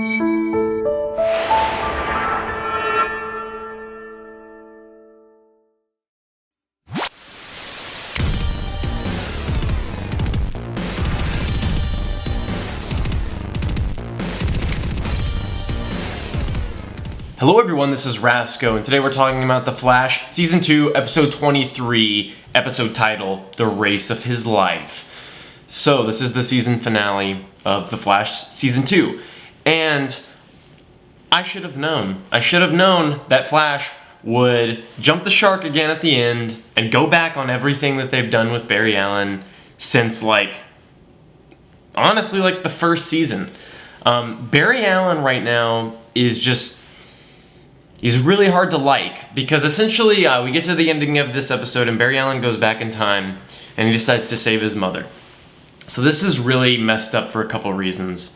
Hello everyone, this is Rasco, and today we're talking about The Flash, Season 2, Episode 23, episode title, The Race of His Life. So, this is the season finale of The Flash Season 2, and I should have known that Flash would jump the shark again at the end and go back on everything that they've done with Barry Allen since, honestly, the first season. Barry Allen right now is just... he's really hard to like, because essentially we get to the ending of this episode and Barry Allen goes back in time and he decides to save his mother. So this is really messed up for a couple reasons.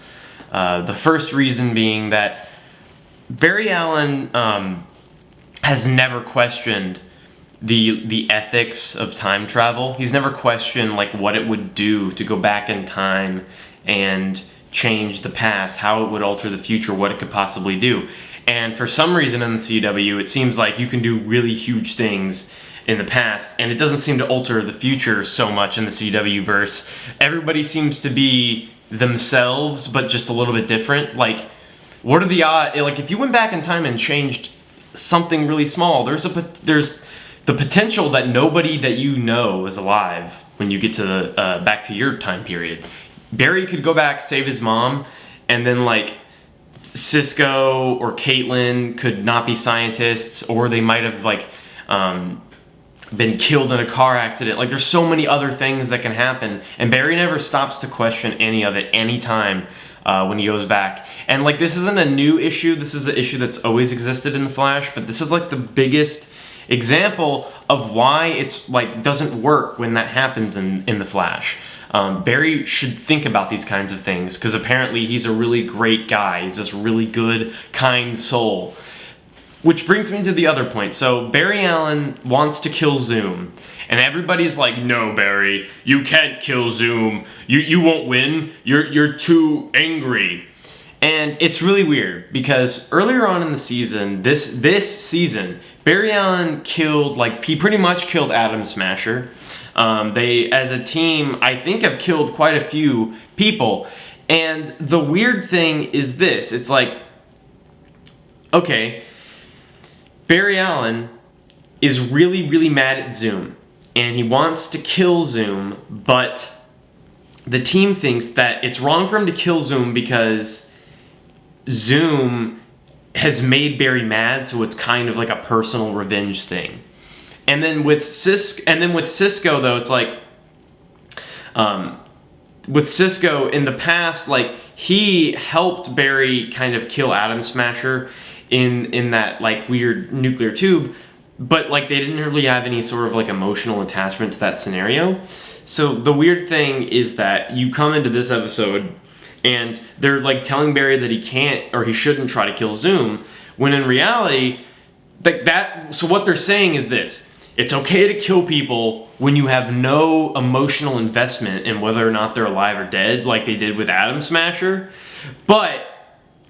The first reason being that Barry Allen has never questioned the ethics of time travel. He's never questioned what it would do to go back in time and change the past, how it would alter the future, what it could possibly do. And for some reason in the CW, it seems like you can do really huge things in the past, and it doesn't seem to alter the future so much in the CW verse. Everybody seems to be themselves, but just a little bit different. What are the odds? If you went back in time and changed something really small, there's the potential that nobody that you know is alive when you get to the back to your time period. Barry could go back, save his mom, and then Cisco or Caitlin could not be scientists, or they might have been killed in a car accident. There's so many other things that can happen, and Barry never stops to question any of it anytime when he goes back. And this isn't a new issue, this is an issue that's always existed in the Flash, but this is the biggest example of why it's doesn't work when that happens in the Flash. Barry should think about these kinds of things, because apparently he's a really great guy. He's this really good, kind soul. Which brings me to the other point. So Barry Allen wants to kill Zoom, and everybody's like, "No, Barry, you can't kill Zoom. You won't win. You're too angry." And it's really weird, because earlier on in the season, this season, Barry Allen killed, he pretty much killed Atom Smasher. They, as a team, I think have killed quite a few people. And the weird thing is this. It's okay, Barry Allen is really, really mad at Zoom. And he wants to kill Zoom, but the team thinks that it's wrong for him to kill Zoom because Zoom has made Barry mad, so it's kind of a personal revenge thing. And then with Cisco though, it's with Cisco in the past, he helped Barry kind of kill Atom Smasher in that weird nuclear tube, but they didn't really have any sort of emotional attachment to that scenario. So the weird thing is that you come into this episode and they're telling Barry that he can't or he shouldn't try to kill Zoom, when in reality, so what they're saying is this: it's okay to kill people when you have no emotional investment in whether or not they're alive or dead, like they did with Atom Smasher. But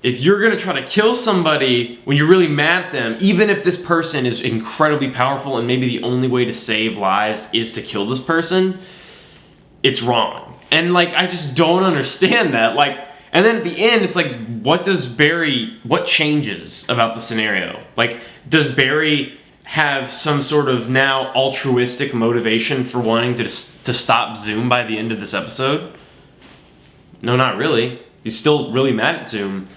if you're gonna try to kill somebody when you're really mad at them, even if this person is incredibly powerful and maybe the only way to save lives is to kill this person, it's wrong. And I just don't understand that. And then at the end, it's what changes about the scenario? Does Barry have some sort of now altruistic motivation for wanting to stop Zoom by the end of this episode? No, not really. He's still really mad at Zoom.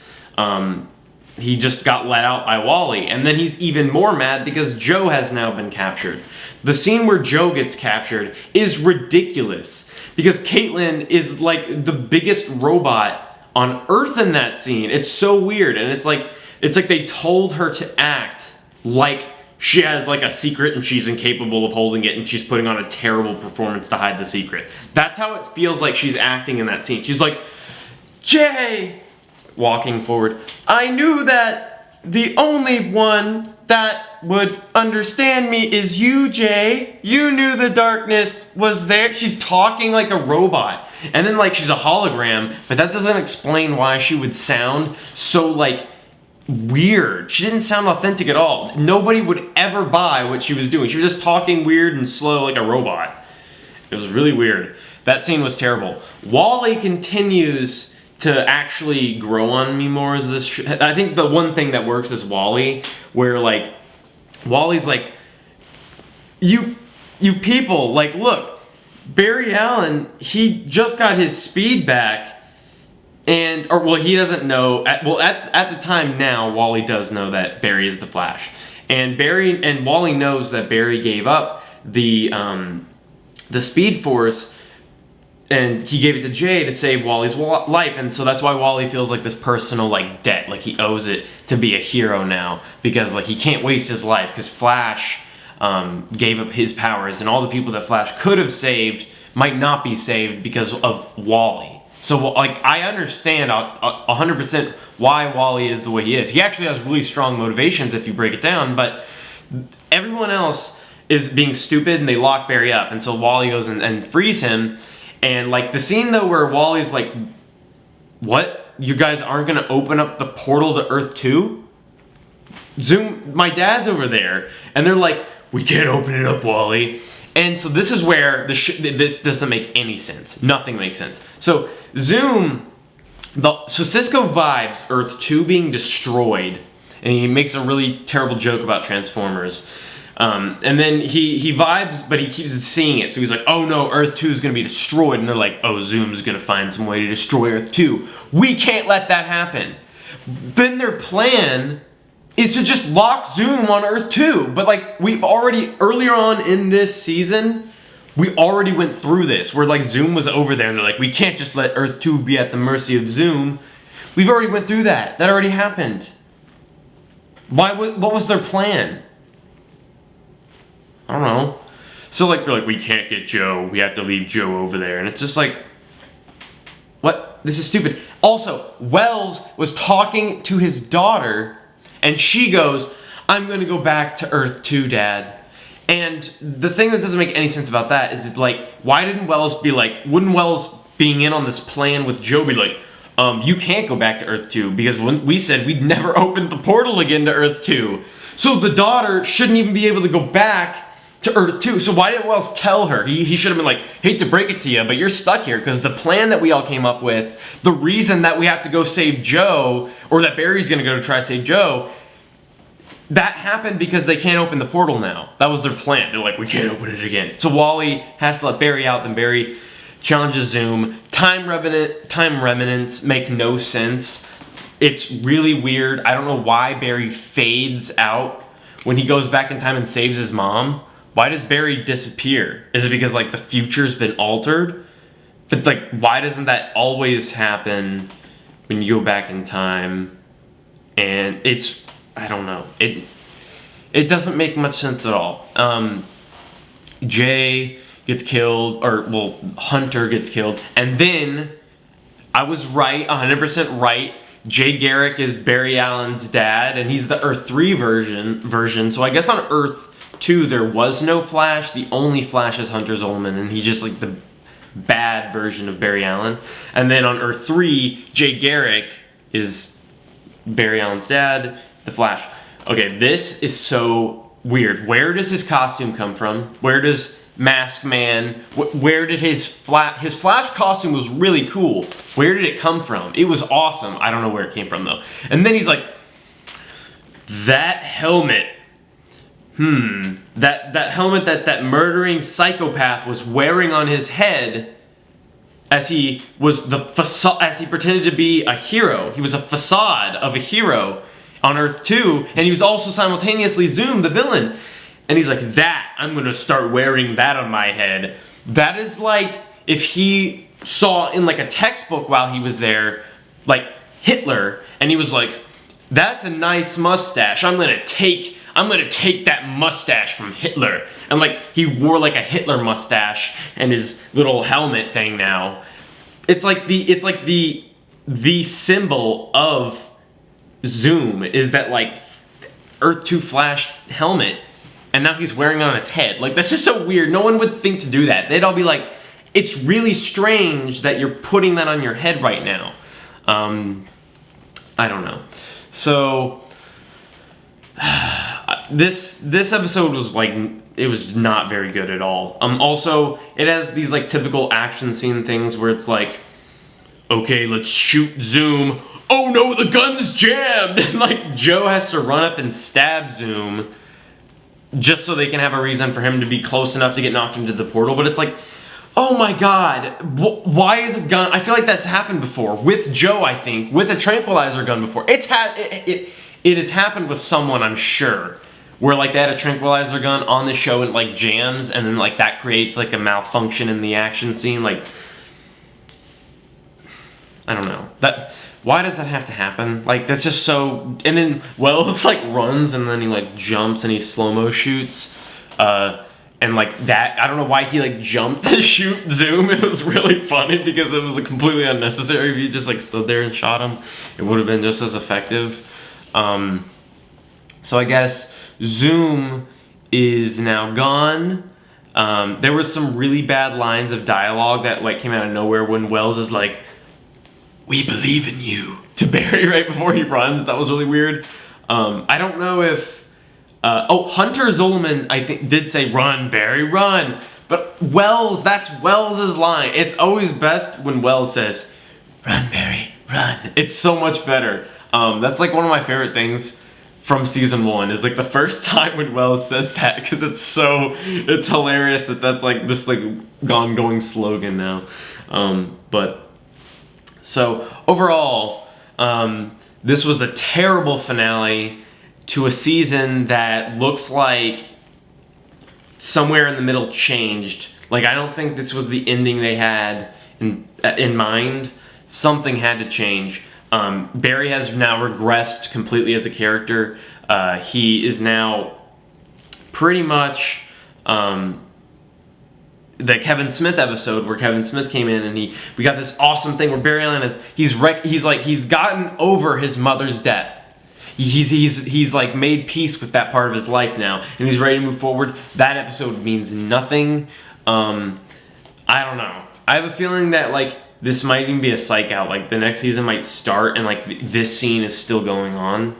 He just got let out by Wally, and then he's even more mad because Joe has now been captured. The scene where Joe gets captured is ridiculous, because Caitlin is the biggest robot on Earth in that scene. It's so weird, and it's like they told her to act like she has a secret and she's incapable of holding it, and she's putting on a terrible performance to hide the secret. That's how it feels like she's acting in that scene. She's like, "Jay," walking forward, "I knew that the only one that would understand me is you, Jay. You knew the darkness was there. She's talking like a robot. And then like she's a hologram, but that doesn't explain why she would sound so like weird. She didn't sound authentic at all. Nobody would ever buy what she was doing. She was just talking weird and slow like a robot. It was really weird. That scene was terrible. Wally continues to actually grow on me more as this. I think the one thing that works is Wally, where like Wally's like, you people, like, look, Barry Allen, he just got his speed back, and well, he doesn't know. At the time now, Wally does know that Barry is the Flash, and Wally knows that Barry gave up the Speed Force. And he gave it to Jay to save Wally's life, and so that's why Wally feels like this personal like debt, like he owes it to be a hero now, because like he can't waste his life, because Flash gave up his powers, and all the people that Flash could have saved might not be saved because of Wally. So like I understand 100% why Wally is the way he is. He actually has really strong motivations if you break it down, but everyone else is being stupid and they lock Barry up, and so Wally goes and frees him. And like the scene though where Wally's like, what? You guys aren't gonna open up the portal to Earth 2? Zoom, my dad's over there. And they're like, we can't open it up, Wally. And so this is where this doesn't make any sense. Nothing makes sense. So so Cisco vibes Earth 2 being destroyed. And he makes a really terrible joke about Transformers. And then he vibes, but he keeps seeing it. So he's like, oh no, Earth 2 is going to be destroyed. And they're like, oh, Zoom's going to find some way to destroy Earth 2. We can't let that happen. Then their plan is to just lock Zoom on Earth 2. But like, we've already, earlier on in this season, we already went through this. Where like Zoom was over there and they're like, we can't just let Earth 2 be at the mercy of Zoom. We've already went through that. That already happened. What was their plan? I don't know. So like they're like, we can't get Joe. We have to leave Joe over there. And it's just like, what? This is stupid. Also, Wells was talking to his daughter and she goes, I'm going to go back to Earth 2, Dad. And the thing that doesn't make any sense about that is like, why didn't Wells be like, wouldn't Wells being in on this plan with Joe be like, you can't go back to Earth 2 because when we said we'd never open the portal again to Earth 2. So the daughter shouldn't even be able to go back to Earth 2. So why didn't Wells tell her? He should have been like, hate to break it to you, but you're stuck here because the plan that we all came up with, the reason that we have to go save Joe, or that Barry's gonna go to try to save Joe, that happened because they can't open the portal now. That was their plan. They're like, we can't open it again. So Wally has to let Barry out, then Barry challenges Zoom. Time remnants make no sense. It's really weird. I don't know why Barry fades out when he goes back in time and saves his mom. Why does Barry disappear? Is it because like the future's been altered? But like, why doesn't that always happen when you go back in time? And it's, I don't know. It doesn't make much sense at all. Jay gets killed, or well, Hunter gets killed, and then I was right, 100% right. Jay Garrick is Barry Allen's dad, and he's the Earth 3 version. So I guess on Earth 2 there was no Flash. The only Flash is Hunter Zolomon, and he's just like the bad version of Barry Allen. And then on Earth 3, Jay Garrick is Barry Allen's dad, the Flash. Okay, this is so weird. Where does his costume come from? Where does Mask Man, where did his Flash costume was really cool. Where did it come from? It was awesome. I don't know where it came from though. And then he's like, that helmet. That helmet that murdering psychopath was wearing on his head as he was the facade, as he pretended to be a hero. He was a facade of a hero on Earth 2, and he was also simultaneously Zoom, the villain. And he's like, that, I'm gonna start wearing that on my head. That is like if he saw in like a textbook while he was there, like Hitler, and he was like, that's a nice mustache. I'm gonna take that mustache from Hitler. And like he wore like a Hitler mustache and his little helmet thing now. It's like the symbol of Zoom is that like Earth 2 Flash helmet, and now he's wearing it on his head. Like, that's just so weird. No one would think to do that. They'd all be like, it's really strange that you're putting that on your head right now. I don't know. So this episode was like, it was not very good at all. Also, it has these like typical action scene things where it's like, okay, let's shoot Zoom. Oh no, the gun's jammed! And like Joe has to run up and stab Zoom just so they can have a reason for him to be close enough to get knocked into the portal. But it's like, oh my god, why is a gun? I feel like that's happened before with Joe. I think with a tranquilizer gun before. It has happened with someone, I'm sure, where like they had a tranquilizer gun on the show and like jams, and then like that creates like a malfunction in the action scene. Like, I don't know that. Why does that have to happen? Like, that's just so... And then Wells, like, runs, and then he, like, jumps, and he slow-mo shoots. And, like, that... I don't know why he, like, jumped to shoot Zoom. It was really funny, because it was like, completely unnecessary. If he just, like, stood there and shot him, it would have been just as effective. So I guess Zoom is now gone. There were some really bad lines of dialogue that, like, came out of nowhere when Wells is like, "We believe in you," to Barry right before he runs. That was really weird. I don't know if... Hunter Zolomon, I think, did say, "Run, Barry, run." But Wells, that's Wells' line. It's always best when Wells says, "Run, Barry, run." It's so much better. That's like one of my favorite things from season 1 is like the first time when Wells says that, because it's hilarious that that's like this like ongoing slogan now. So overall, this was a terrible finale to a season that looks like somewhere in the middle changed. Like, I don't think this was the ending they had in mind. Something had to change. Barry has now regressed completely as a character. He is now pretty much... the Kevin Smith episode where Kevin Smith came in and we got this awesome thing where Barry Allen he's gotten over his mother's death. He's like made peace with that part of his life now, and he's ready to move forward. That episode means nothing. I don't know. I have a feeling that like this might even be a psych out. Like the next season might start and like this scene is still going on.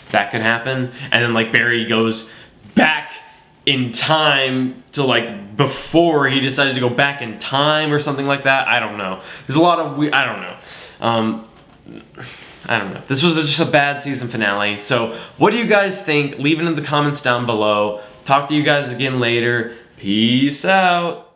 That could happen, and then like Barry goes back in time to like before he decided to go back in time or something like that. I don't know. There's a lot of I don't know. This was just a bad season finale. So what do you guys think? Leave it in the comments down below. Talk to you guys again later. Peace out.